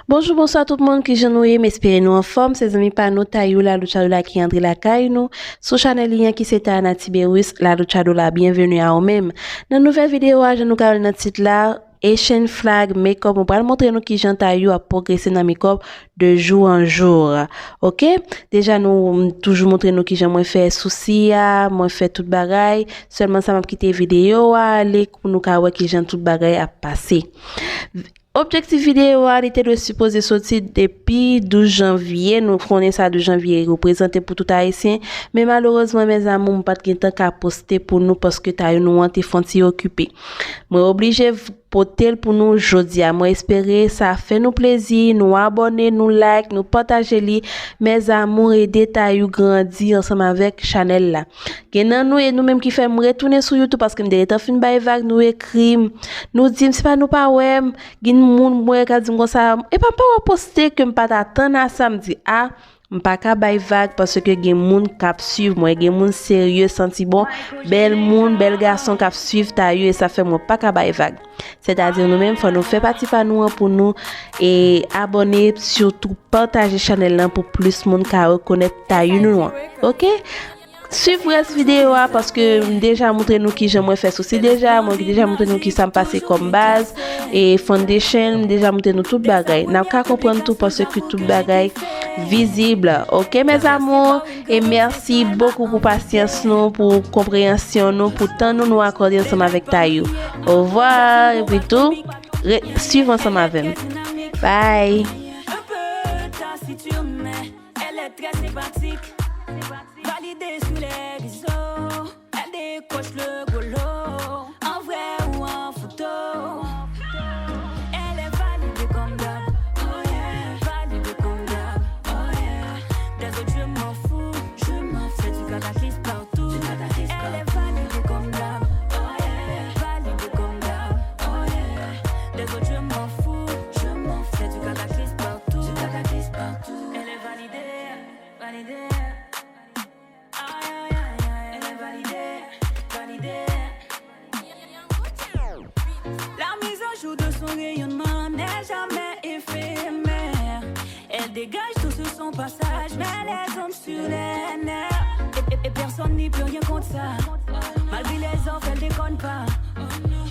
Bonjour, bonsoir tout le monde qui j'ennuie, m'espérez nous en forme, ces amis pas nous taillou la lucha qui entre la caille nous, sur channel lien qui c'est Anna Tiberius, la lucha la bienvenue à vous-même. Dans nouvelle vidéo, je nous parle dans titre là, Asian Flag Makeup, on va montrer nous qui j'entaillou à progresser dans make-up de jour en jour. OK? Déjà nous toujours montrer nous qui j'aime moins faire souci moi faire toute bagaille, seulement ça m'a quitter vidéo aller pour nous voir qui j'aime toute bagaille à passer. Objectif vidéo était de supposer sortir depuis 12 janvier. Nous connaissons ça 12 janvier représenté pour tout haïtien. Mais malheureusement, mes amis, pas de temps qu'à poster pour nous parce que t'as nous ont été occupé. Moi obligé potel pour nous aujourd'hui. Moi espérer ça fait nous plaisir, nous abonner, nous like, nous partager li. Mes amours et détails ou grandir ensemble avec Chanel là. Genan nous et nous même qui fait me retourner sur YouTube parce que me derrière fin bay vague nous écrit, nous dit c'est pas nous pas ouais, gen moun moi ka dit comme ça et pas poster que me pas attendre à samedi ah m'pas ka bay vague parce que gen moun k'ap suivre moi gen moun sérieux senti bon bel moun bel garçon k'ap suivre ta et ça fait moi pas ka bay vague c'est-à-dire nous même faut nous faire partie par nous pour nous et abonner surtout partager channel là pour plus monde ka reconnaître ta nous OK. Suivre cette vidéo parce que déjà montré nous qui j'aimerais faire ceci déjà moi déjà montré nous qui ça me passer comme base et foundation déjà montré nous toute bagaille n'a qu'à comprendre tout parce que toute bagaille visible. OK mes amours et merci beaucoup pour patience nous pour compréhension nous pour temps nous accorder ensemble avec Taïou. Au revoir et puis tout suivre ensemble avec nous. Bye. Validée sur les réseaux, elle décoche le golo, en vrai ou en photo. Elle est validée comme d'hab, oh yeah, validée comme d'hab, oh yeah. Des autres je m'en fous, c'est du cataclysme partout. Elle est validée comme d'hab, oh yeah, validée comme d'hab, oh yeah. Des autres je m'en fous, c'est du cataclysme partout. Elle est validée. La mise à jour de son rayonnement n'est jamais éphémère. Elle dégage tout sur son passage, mais les hommes sur les nerfs. Et personne n'y peut rien contre ça. Malgré les offres, elle déconne pas.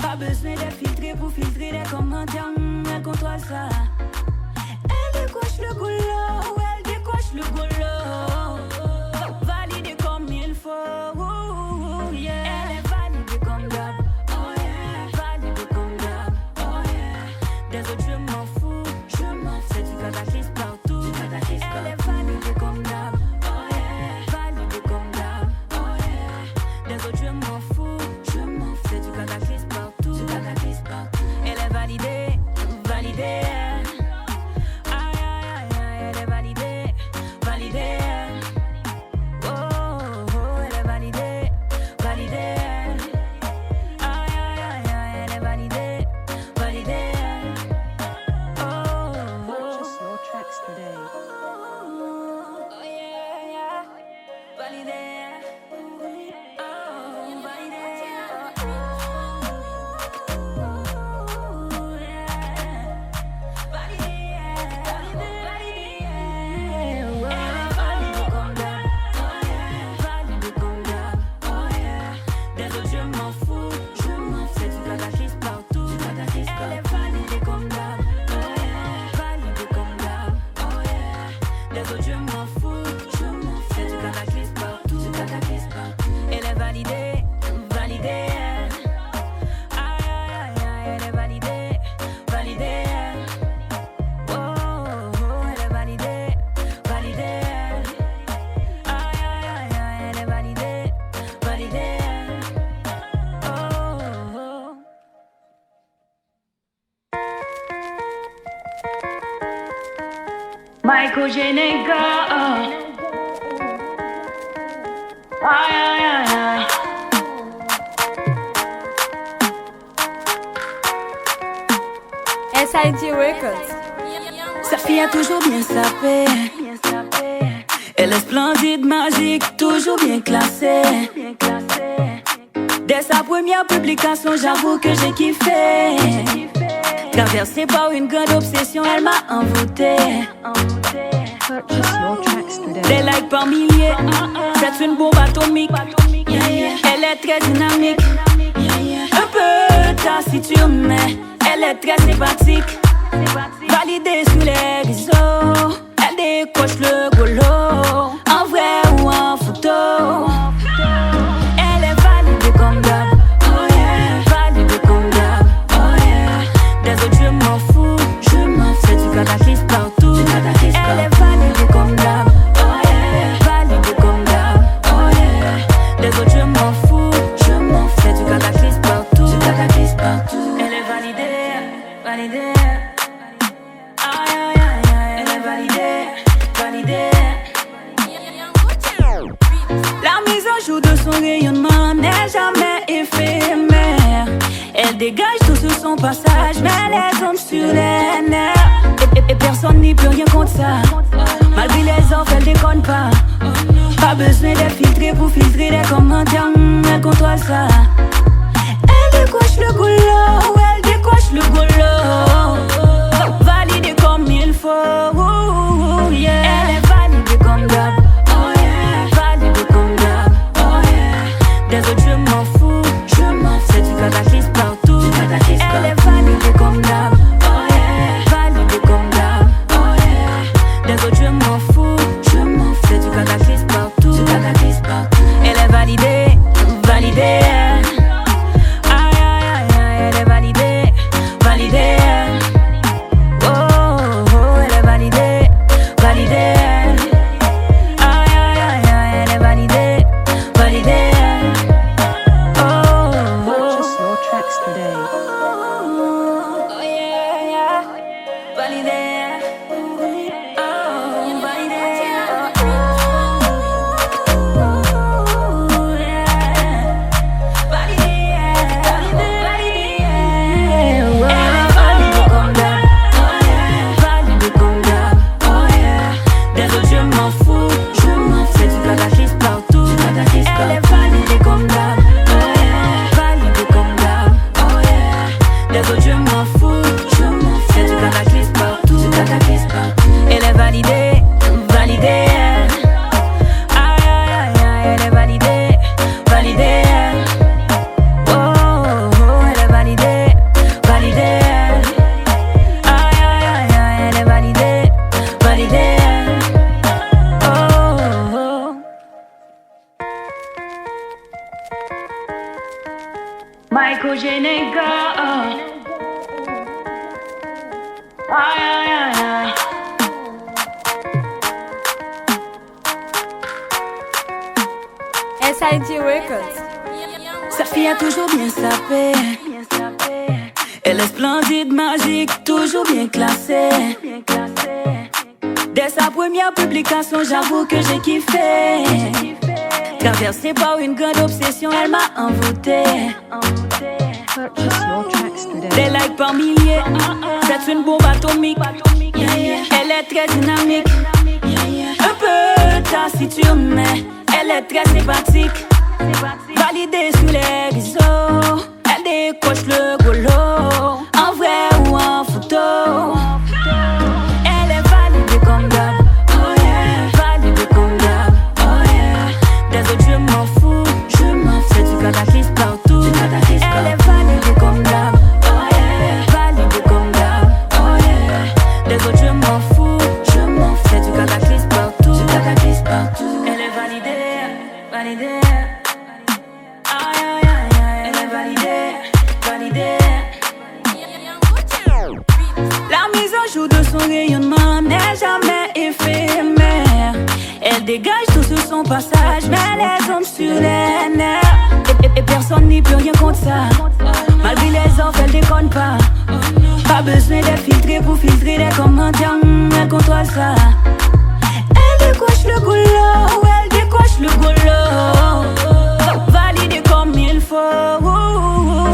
Pas besoin d'être filtré pour filtrer les commentaires, elle contrôle ça. Elle décoche le goulot, validée comme il faut. Michael J. Nigga. SIG Records. Sa fille a toujours bien sapé. Elle est splendide, magique, toujours bien classée. Dès sa première publication, j'avoue que j'ai kiffé. Traversée par une grande obsession, elle m'a envoûté. Des likes par milliers, c'est une bombe atomique. Elle est très dynamique, un peu taciturne, mais elle est très sympathique. Validée sur les réseaux, elle décoche le golo, en vrai ou en photo. Elle est validée comme d'hab, oh yeah. Validée comme d'hab, oh yeah. Des autres je m'en fous, c'est du cataclysme partout. Elle est validée comme d'hab, oh yeah. Validée comme d'hab, oh yeah. Des autres je m'en fous, c'est du cataclysme partout. Elle est validée, validée. Elle est validée. La mise en jour de son rayonnement n'est jamais éphémère. Elle dégage tout sur son passage, mais les hommes sur les nerfs. Et personne n'y peut rien contre ça. Malgré les offres, elle déconne pas. Pas besoin d'être filtré pour filtrer les commentaires. Elle contrôle ça. Elle décoche le goulot, elle décoche le goulot. Validée comme il faut, yeah. Elle est validée comme d'hab, oh yeah. Validée comme d'hab, oh yeah. Des autres je m'en fous, c'est du cataclysme partout. Elle est validée comme d'hab, oh yeah. Validée comme d'hab, oh yeah. Des autres je m'en fous, c'est du cataclysme partout. Elle est validée, validée. Elle est validée, validée. Michael Jenega, SIG Records. Sa fille a toujours bien sapé. Elle est splendide, magique, toujours bien classée. Dès sa première publication, j'avoue que j'ai kiffé. Traversée par une grande obsession, elle m'a envoûté. Des likes par milliers, c'est une bombe atomique. Elle est très dynamique, un peu taciturne, mais elle est très sympathique. Validée sur les réseaux, elle décoche le golo, en vrai ou en photo. Elle est validée comme d'hab, oh yeah. Validée comme d'hab, oh yeah. Des autres je m'en fous, c'est du cataclysme partout. Elle est validée comme d'hab, oh yeah. Validée comme d'hab, oh yeah. Des autres je m'en fous, c'est du cataclysme partout. Elle est validée, validée. Elle est validée. La mise en jour de son rayonnement n'est jamais éphémère. Elle dégage tout sur son passage, mais les hommes sur les nerfs. Et personne n'y peut rien contre ça. Malgré les offres, elle déconne pas. Pas besoin d'être filtré pour filtrer les commentaires. Elle contrôle ça. Elle décoche le goulot, elle décoche le golo. Validée comme il faut,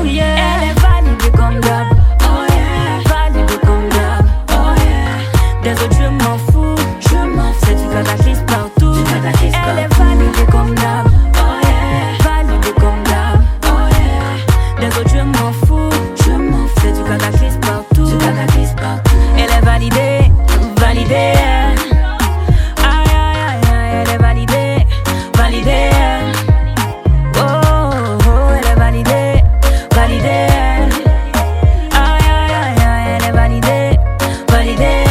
yeah. Elle est validée comme d'hab, oh yeah. Validée comme d'hab, oh yeah. Des autres je m'en fous, c'est du cataclysme partout. Elle est validée comme d'hab, oh yeah. Validée comme d'hab, oh yeah. Des autres je m'en fous, c'est du cataclysme partout. validée. Aïe, aïe, aïe, aïe, elle est validée, validée. Oh, oh, elle est validée, validée. Aïe, aïe, aïe, aïe, elle est validée, validée.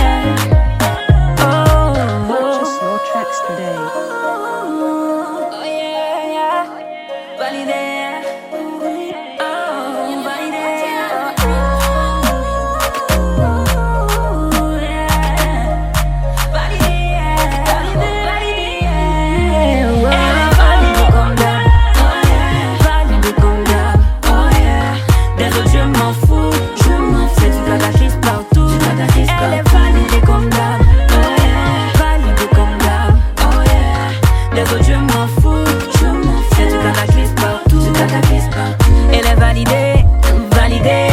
Oh, oh. Purchase your tracks today. Oh, yeah, yeah. Validée. Oh, validée. Oh, yeah. Validée, validée. Elle est validée comme d'hab. Oh, yeah. Validée comme d'hab. Oh, yeah. Des autres, je m'en fous. C'est du cataclysme partout. Elle est validée comme d'hab. Oh, yeah. Validée comme d'hab. Oh, yeah. Des autres, je m'en fous. C'est du cataclysme partout. Elle est validée, validée.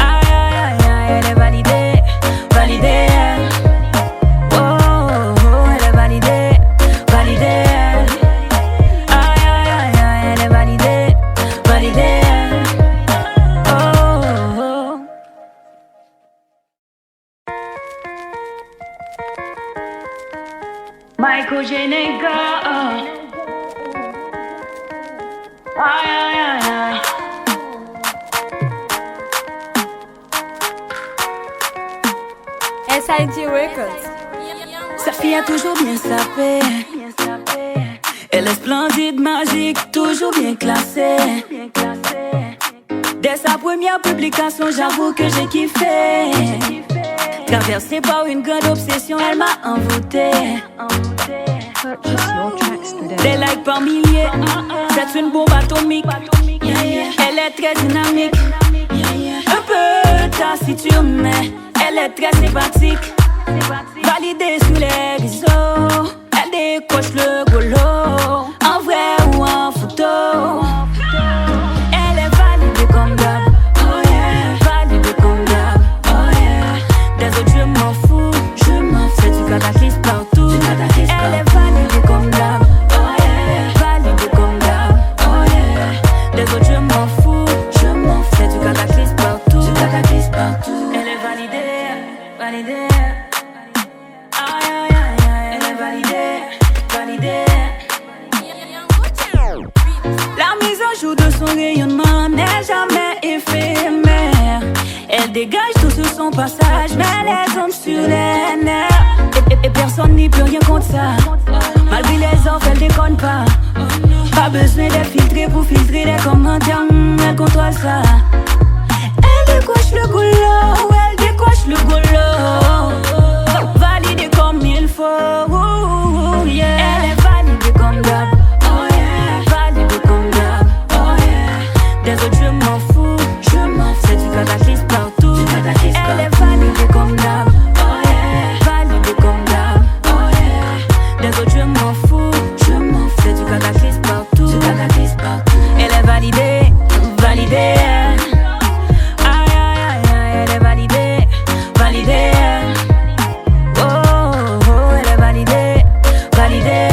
Aïe, aïe, aïe, aïe, elle est validée, validée. Oh, oh, elle est validée, validée. Aïe, aïe, aïe, aïe, elle est validée, validée. Oh, oh. Michael Jenega. Aïe, aïe, aïe, aïe. SIG Records. Sa fille a toujours bien sapé. Elle est splendide, magique, toujours bien classée. Dès sa première publication, j'avoue que j'ai kiffé. Traversée par une grande obsession, elle m'a envoûté. Purchase your tracks today. Des likes par milliers, c'est une bombe atomique. Elle est très dynamique, un peu taciturne, mais elle est très sympathique. Validée sur les réseaux, elle décoche le golo, en vrai ou en photo. Elle est validée comme d'hab, oh yeah. Validée comme d'hab, oh yeah. Des autres, je m'en fous, c'est du cataclysme partout. Elle est validée comme d'hab, oh yeah. Validée comme d'hab, oh yeah. Des autres, je m'en fous, c'est du cataclysme partout. Elle est validée, validée. Aïe, aïe, aïe, aïe, elle est validée, validée. La mise en jour de son rayonnement n'est jamais éphémère. Elle dégage tout sur son passage, mais les hommes sur les nerfs. Et personne n'y peut rien contre ça. Malgré les offres, elle déconne pas. Pas besoin d'être filtrée pour filtrer les commentaires, elle contrôle ça. Elle décoche le goulot, elle décoche le goulot. Validée comme il faut, yeah. Elle est validée comme d'hab, oh yeah. Validée comme d'hab, oh yeah. Des autres, je m'en fous, c'est du cataclysme partout. Elle est validée comme d'hab, oh yeah. Validée comme d'hab, oh yeah. Des autres, je m'en fous, c'est du cataclysme partout. Elle est validée, validée. Aïe, aïe, aïe, aïe, elle est validée, validée. Oh, oh, elle est validée, validée.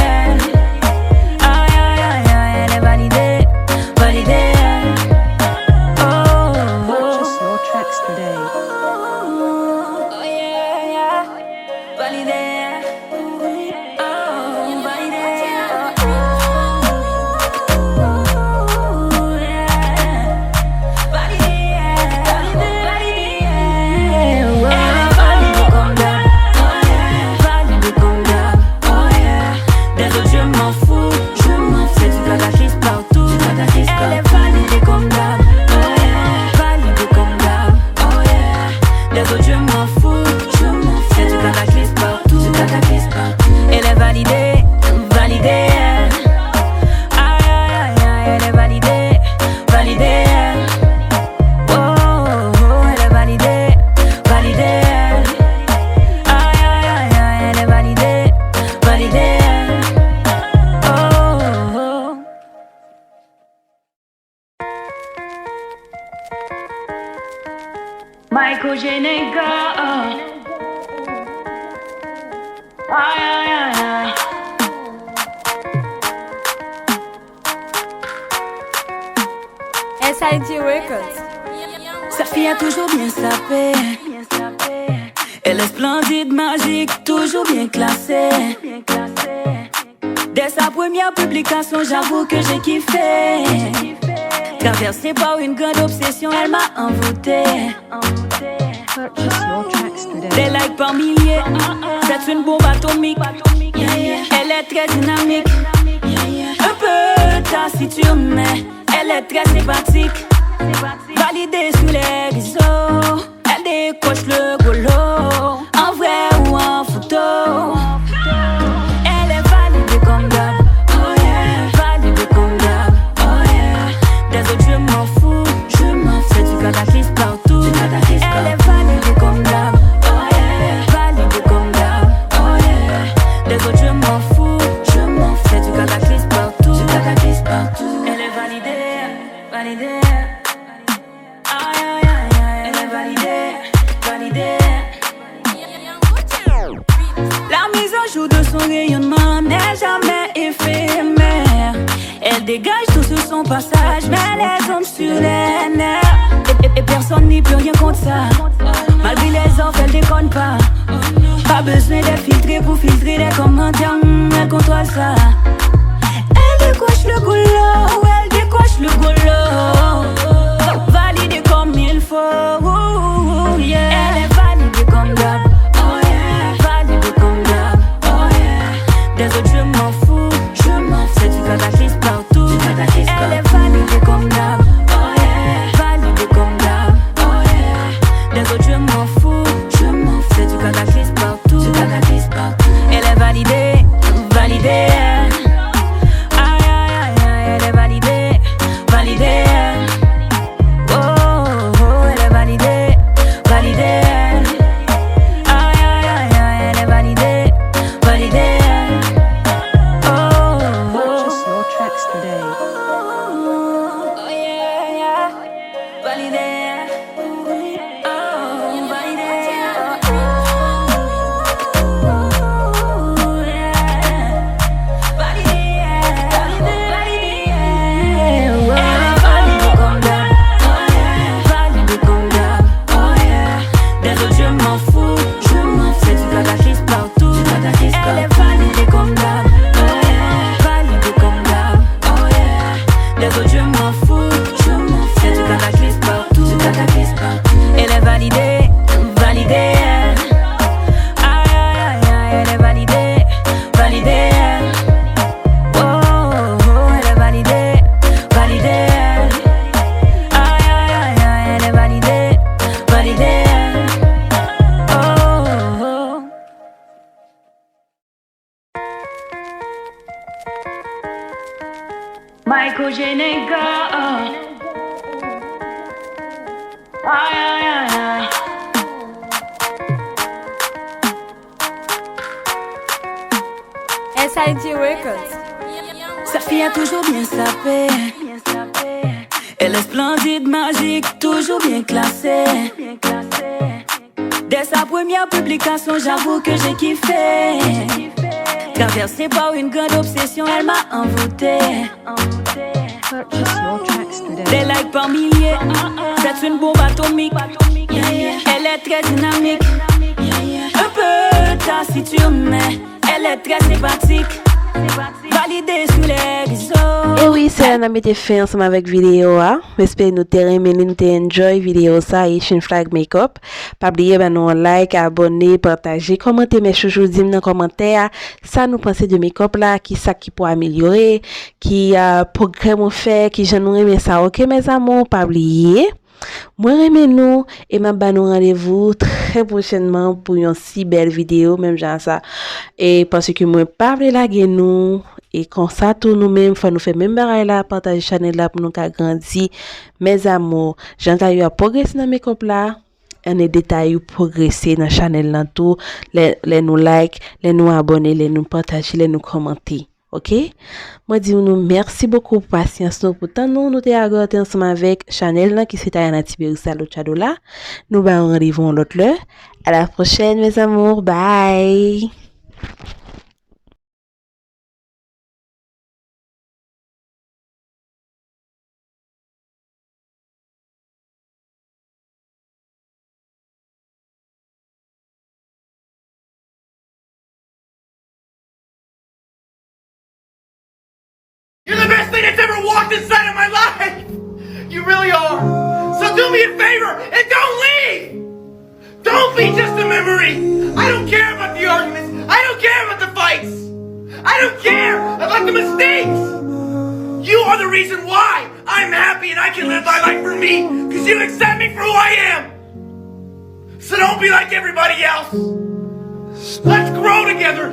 Aïe, aïe, aïe, aïe, elle est validée, validée. Oh, oh. Purchase your tracks today. Oh, yeah, yeah. Validée. Oh, validée. Oh, yeah. Validée, validée. Elle est validée comme d'hab, oh yeah. Validée comme d'hab, oh yeah. Des autres, je m'en fous, c'est du cataclysme partout. Elle est validée comme d'hab, oh yeah. Validée comme d'hab, oh yeah. Des autres, je m'en fous, c'est du cataclysme partout. Elle est validée, validée. Aïe, aïe, aïe, aïe, elle est validée, validée. Oh, oh, elle est validée, validée. Aïe, aïe, aïe, aïe, elle est validée, validée. Oh, oh. Michael Jenega. Aïe, aïe, aïe, aïe. SIG Records. Sa fille a toujours bien sapé. Elle est splendide, magique, toujours bien classée. Dès sa première publication, j'avoue que j'ai kiffé. Traversée par une grande obsession, elle m'a envoûtée. Purchase your tracks today. Des likes par milliers, c'est une bombe atomique. Elle est très dynamique, un peu taciturne, mais elle est très sympathique. Validée sur les réseaux, elle décoche le golo, en vrai ou en photo. Elle est validée comme d'hab, oh yeah. Validée comme d'hab, oh yeah. Des autres je m'en fous, c'est du cataclysme partout. Elle est validée comme d'hab, oh yeah. Validée comme d'hab, oh yeah. Des autres je m'en fous, c'est du cataclysme partout. Elle est validée, validée. Aïe aïe aïe aïe, elle est validée. La mise à jour de son rayonnement n'est jamais éphémère. Elle dégage tout sur son passage, mais les hommes sur les nerfs. Et personne n'y peut rien contre ça. Malgré les offres, elle déconne pas. Pas besoin d'être filtré pour filtrer les commentaires, elle contrôle ça. Elle décoche le goulot, elle décoche le goulot. Validée comme il faut, yeah. Elle est validée comme d'hab, oh yeah. Validée comme d'hab, oh yeah. Des autres je m'en fous, c'est du cataclysme partout. Elle est validée comme d'hab, oh yeah. Validée comme d'hab, oh yeah. Des autres je m'en fous, c'est du cataclysme partout. Elle est validée, validée. Aïe aïe aïe aïe, elle est validée, validée. Oh, oh, elle est validée, validée. Aïe aïe aïe aïe, elle est validée, validée. Oh, oh. Purchase your tracks today. Oh yeah, yeah. Validé. Oh, validé. Oh, yeah. Validé. Elle est validée comme d'hab. Oh yeah. Validée comme d'hab. Oh yeah. Des autres je m'en fous. C'est du cataclysme partout. Elle est validée comme d'hab. Oh yeah. Validée comme d'hab. Oh yeah. Des autres je m'en fous. C'est du cataclysme partout. Elle est validée, validée. Aïe aïe aïe aïe, elle est validée, validée. Oh, oh, elle est validée, validée. Aïe aïe aïe aïe, elle est validée, validée. Oh, oh. Michael Jenega. Aïe aïe aïe aïe. SIG Records. Sa fille a toujours bien sapé. Elle est splendide, magique, toujours bien classée. Dès sa première publication, j'avoue que j'ai kiffé. Traversée par une grande obsession, elle m'a envoûtée. Purchase your tracks Des today. likes par milliers, c'est une bombe atomique. Elle est très dynamique, un peu taciturne, mais elle est très sympathique. Validée sur les réseaux. Et oui, c'est un été fait ensemble avec vidéo. J'espère que nous t'avons aimé, nous t'avons enjoy vidéo ça, Haitian Flag Makeup. Pas oublier ben nous like, abonner, partager, commenter mes chouchous, dire dans les commentaires ça nous pensez de make-up là, qui ça qui peut améliorer, qui progrès mon fait, qui j'en aimé ça. OK mes amours, pas oublier. Moi remets nous et m'a ba nous rendez-vous très prochainement pour une si belle vidéo même genre ça et parce que moi pas vle laguer nous et comme ça tout nous même faut nous faire même baray là partager channel là pour nous ka grandi mes amours j'entends eu à progresser dans make-up là un détail progresser dans channel là tout les nous like les nous abonner les nous partager les nous commenter. OK? Moi dis nous merci beaucoup pour patience nous pour tant nous t'ai regardé ensemble avec Chanel là qui c'était à Tiberius Chado là. Nous va rendez-vous l'autre l'heure. À la prochaine mes amours. Bye. You're the best thing that's ever walked inside of my life! You really are! So do me a favor and don't leave! Don't be just a memory! I don't care about the arguments! I don't care about the fights! I don't care about the mistakes! You are the reason why I'm happy and I can live my life for me! Because you accept me for who I am! So don't be like everybody else! Let's grow together!